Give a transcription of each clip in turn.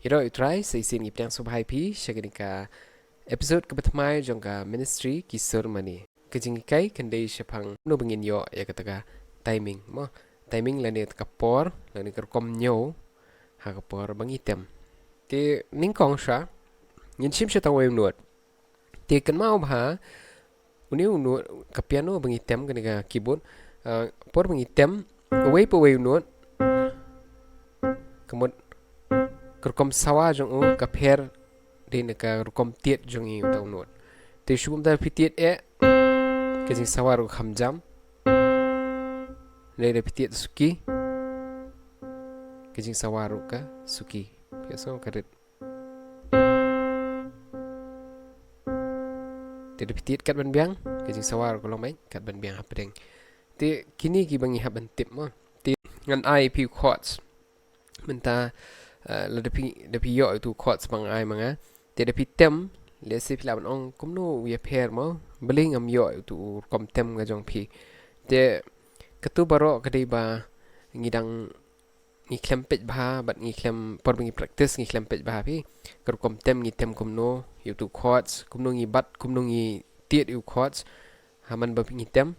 Iro utrai sa isin ipang subhay pi siya ka episode kabatmay jong ka ministry kisur mani. Kajing ikay kanday siya pang no bangin yo ya kataga timing mo. Timing lani at kapor lani karkom nyo ha kapor bang item. Ti ningkong siya yin sim siya taway nuot. Ti kan mau ba uniu nuot ka piano bang item kani ka keyboard por bang item away pa way nuot kamot kerkom sawa jong kapher din ka rukum tiet jong i utaw nuot te shubum da pitiet kajing sawa ru khamjam le de pitiet suki kajing sawa ru ka suki piaso karet te de pitiet kat ban biang kajing sawa ru kolong mai kat ban biang hapdeng te kini ki bangi haban tip mo te ngan ai pi chords menta la de pi yo tu chords bang ai manga te de pi tem le se pila ban ong kumno we pair mo bling am yo tu kom tem ga jong pi te katu baro kadai ba ngidang ngi klempet ba bat ngi klem por ngi practice ngi klempet ba pi kar kom tem ngi tem kumno yu tu chords kumno ngi bat kumno ngi tiet yu chords haman ba ngi tem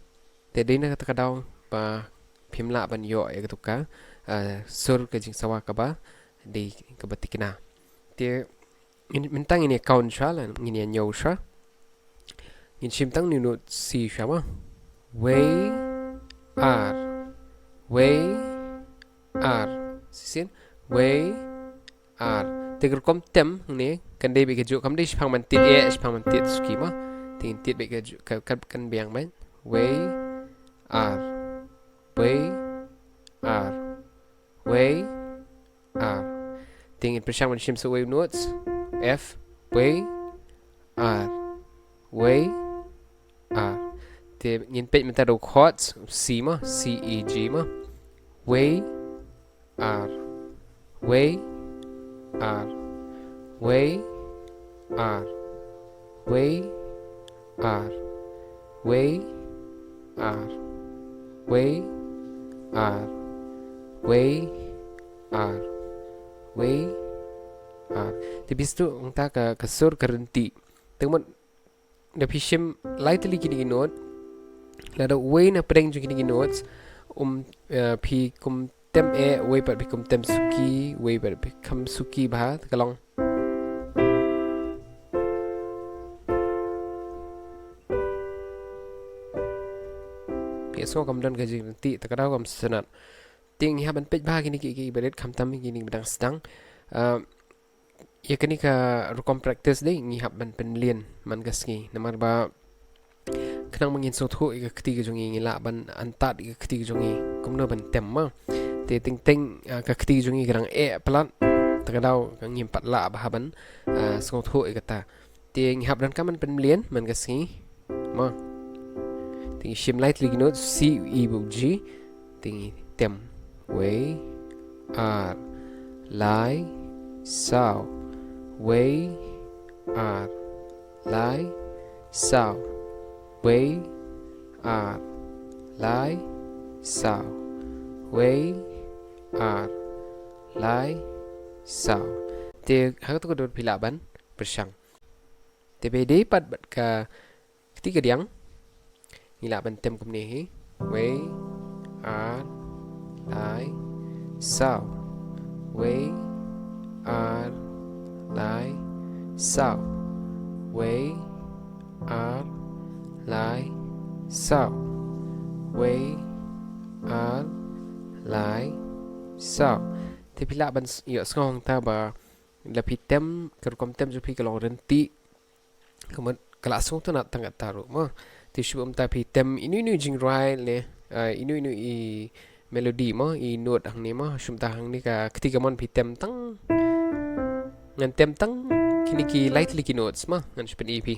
te dei na kata kadaw ba phimla ban yo e katu ka sur ka jing sawa ka ba di kabatikna te mentang ini account shala ini nyaw sha in simtang ni note si shama way are sisin way are te kom tem ni kan dei be ke ju kam dei spang man tit spang man tit skima tin tit be ke ju kan biang man way are are way are ting in persang man sim so wave notes F way are te ngin pe meta do chords C ma C E G ma way are way are way are way are way are way are way are way te bistu unta ka kasur karenti tengmon da pishim lightly kini note la da way na preng kini notes pi kum tem way par pi kum tem suki way par pi kam suki ba kalong so kam don ka jing ti takadaw kam sanat ting haban pej ba kini ki bedet kam tam kini bedang sedang ya kini ka rukom practice dei ngi hab ban penlien man gaski namar ba knang mangin so thu ka kti ka jongi la ban antat ka kti ka jongi kumno ban tem ma te ting ting ka kti ka jongi grang plat takadaw ka ngim pat la ba ban so thu ka ta te ngi hab dan ka man penlien man gaski ma ting shim lightly note C E G ting tem way are lie sao way are lie sao way are lie sao way are lie sao te hak tu dot pila ban persang te be de pat bat ka ketiga diang ngila ban tem kum ni way are lie sao way are lie sao way are lie sao way are lie sao te pila ban yo skong ta ba la pitem kerkom tem ju pi kalong renti kemat kelasung tu nak tangat taruh ma ti shubum ta pitem inu jing rai le inu I melody ma I note hang ni ma shum ta hang ni ka ketiga mon pitem tang ngan tem tang kini ki lightly ki notes ma ngan spen EP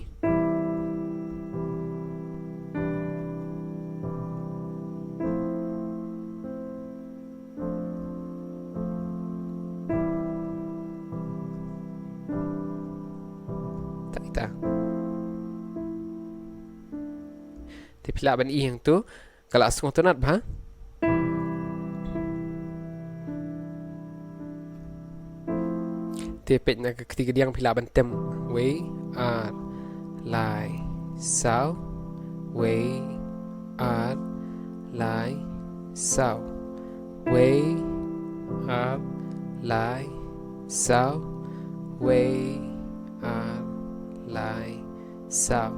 ta ti pila ban I hang tu kalau asung tu nat ba Tia pet na ketiga diang pila bentem. We are lai sao. We are lai sao. We are lai sao. We are lai sao.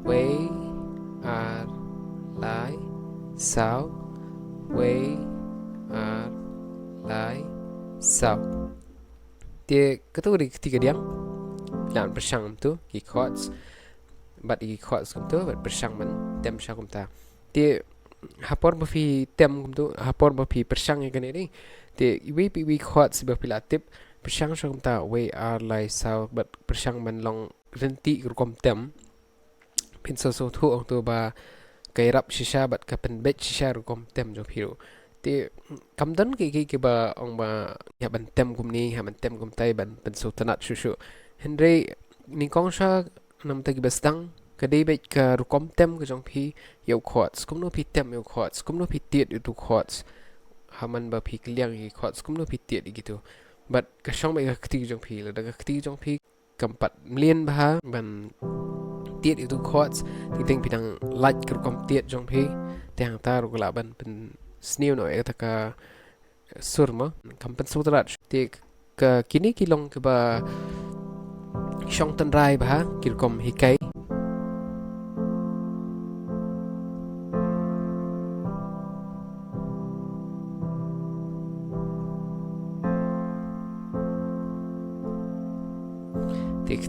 We are lai sao. We are lai sao. Dia ketua di ketiga diang lan bersang tu ki chords bat i chords kum tu bat bersang man tem sha kum ta dia hapor ba fi tem kum tu hapor ba fi bersang kan ni dia we chords ba pila tip bersang sha kum ta we are lai sao bat bersang man long renti kum tem pin so thu ong tu ba kai rap shisha bat ka pen bet shisha kum tem jo phiru thì cầm đến cái bà ông bà nhà bạn tem cùng ni nhà bạn tem cùng tay bạn bạn số tanat susu Henry ni con sa nằm tay cái bestang cái đây bây cái rukum tem cái trong phi yêu chords cũng nó phi tem yêu chords cũng nó phi tiệt itu chords haman ba phi kliang i chords cũng nó phi tiệt gitu but cái trong bây cái trong phi là cái trong phi cầm pat liên ba bạn tiệt itu chords thì tiếng phi đang like cái rukum tiệt trong phi tiếng ta rồi là bạn snew no taka surma kampan sutrat ti ka kini kilong ke ba shong tan rai ba kirkom hikai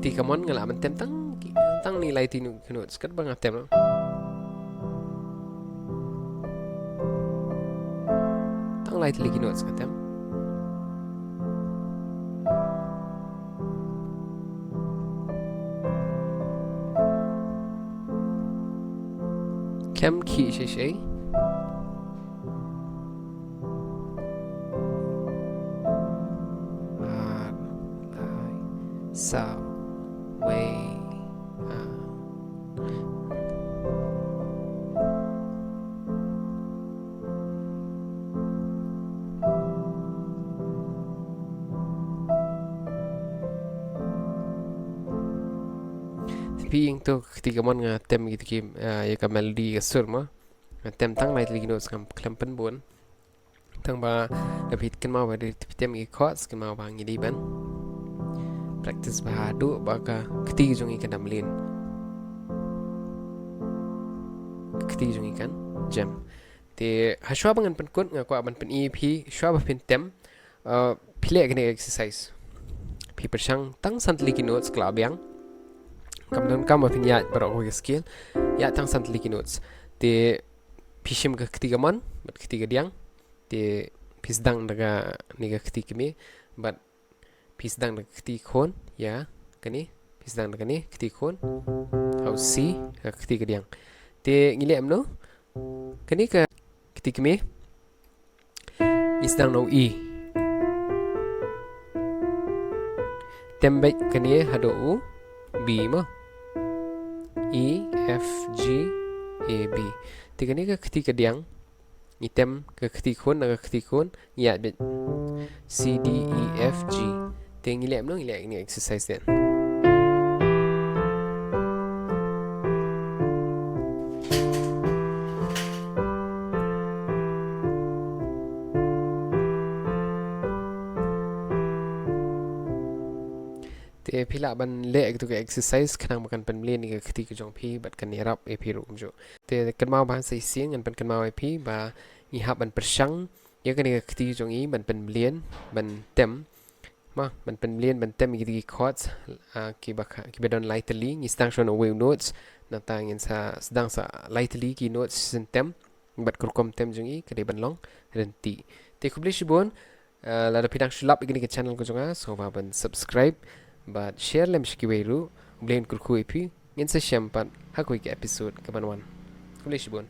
ti kamon ngala man tem tang nilai tinu kunut skat bang tem no light lagi notes katem kem ki shay sao way tapi yang tu ketika mon nga tem gitu ki ya ka melody ka sur ma tem tang lai lagi nos kam klampen bon tang ba repeat kan ma ba di tem ki chords kan ma ba ngi di ban practice ba du ba ka keti jong ikan damlin keti jong ikan jam te haswa bangan pen kun nga kwa ban pen EP shwa ba pen tem pile kan exercise pi persang tang sant lagi notes club yang kemudian kamu punya berapa skill ya tang sant lagi notes di pishim ke ketiga man bat ketiga diang di pisdang daga niga ketiga mi bat pisdang daga ketiga kon ya kani pisdang daga ni ketiga kon how C ke ketiga diang di ngilem no kani ke ketiga mi isdang no E tembek kani hado U B mo E F G A B tiga ni ke ketiga diang item ke ketiga kon ya bet C D E F G tinggi lem no ilek ni exercise den te pila ban le ek tu ke exercise khanang makan pen mlen ni ke khti ke jong phi bat kan yarap e phi rum jo te kan mau ban sai sing an pen kan mau e phi ba ni hab ban persang ye kan ke khti jong i ban pen mlen ban tem ma ban pen mlen ban tem gi chords ki ba ki bedon lightly ni stang shon wave notes na tang in sa sedang sa lightly ki notes sin tem bat kurkom tem jong i ke de ban long renti te kublish bon la da pidang shulap igni ke channel ko jonga so ba ban subscribe but share lem shkiweru blend kurku epi ngin sa shampan hakoi ke episode kabanwan kulish bon